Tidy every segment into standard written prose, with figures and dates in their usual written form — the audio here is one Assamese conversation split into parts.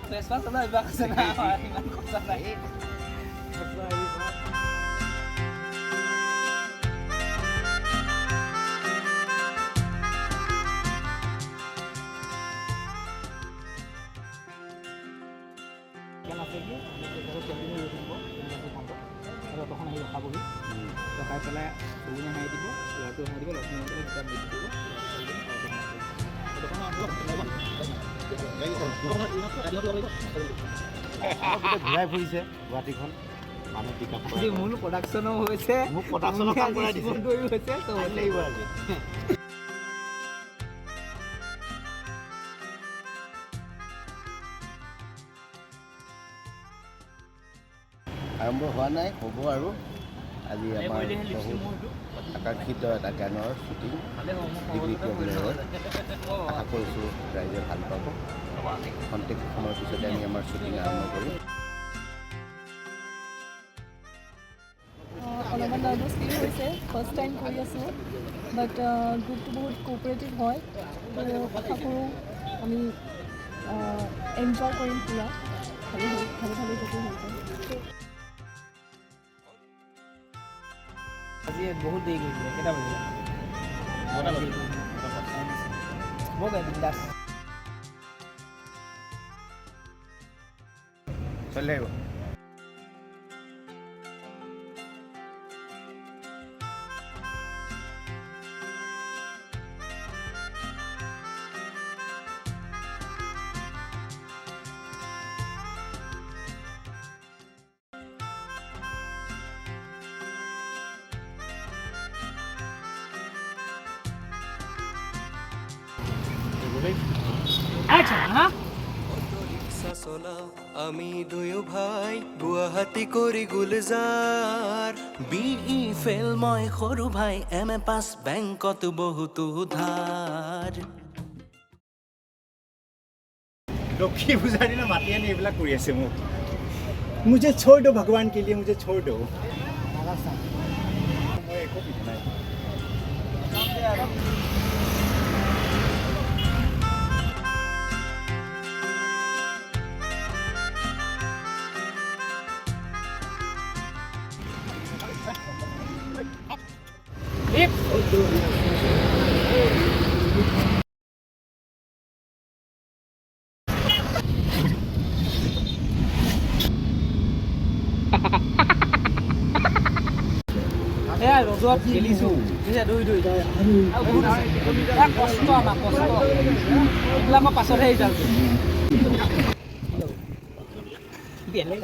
Christmas na iba kasi na iman ko sa lahat. Yan ang sige, pero siya din yung po, yung nasa kanto. Pero ito ko na yung kabuhi. So kahit pala, suwi niya ngayon dito, lahat yung ngayon dito, lahat yung ngayon dito, lahat yung ngayon dito. Ito ko na, ঘূৰাই ফুৰিছে গুৱাহাটীখন মানুহ পিক আপ কৰে মোৰ প্ৰডাকশ্যনো হৈছে মোক প্ৰডাকশ্যনৰ কাম কৰাই দিছে হৈছে চব লাগিব আজি আৰম্ভ হোৱা নাই হ'ব আৰু আজি আমাৰ বহুত আকাংক্ষিত এটা গানৰ শ্বুটিং ডিগ্ৰী কলেজত আশা কৰিছোঁ ৰাইজে ভাল পাব খন্তেক সময়ৰ পিছতে আমি আমাৰ শ্বুটিং আৰম্ভ কৰিম অলপমান নাৰ্ভাছ ফিল হৈছে ফাৰ্ষ্ট টাইম কৰি আছোঁ বাট গ্ৰুপটো বহুত কোঅপাৰেটিভ হয় আশা কৰোঁ আমি এনজয় কৰিম পূৰা ভালে যাতে হৈ যায় আজি বহুত দেৰি কৰিছিলে কেইটা বাজিলে বহুত বিন্দাছ চলি আহিব আমি দুয়ো ভাই গুৱাহাটী কৰি গুলজাৰ বিই ফেল মই সৰু ভাই MA পাছ বেংকত বহুতো ধাৰ লক্ষী পূজাৰ দিনা মাতি আনি এইবিলাক কৰি আছে মোক मुझे छोड़ दो भगवान के लिए मुझे छोड़ दो মই একো পিন্ধা নাই এয়া ৰ'দত খেলিছোঁ দুই কষ্ট আমাৰ কষ্ট এইবিলাকৰ পাছতহে ৰিজাল্ট বেলেগ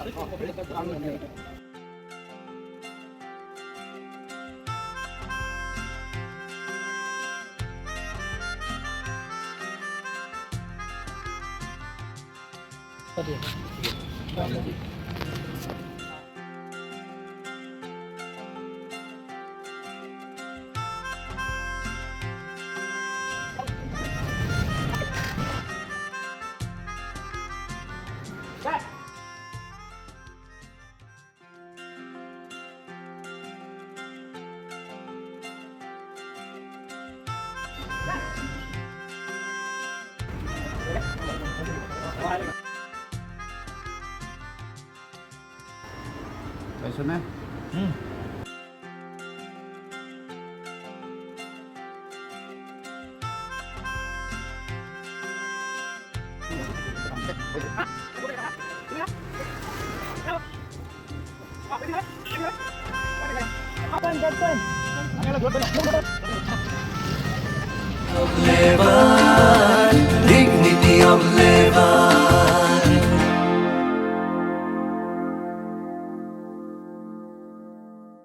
পাইছনে Lebar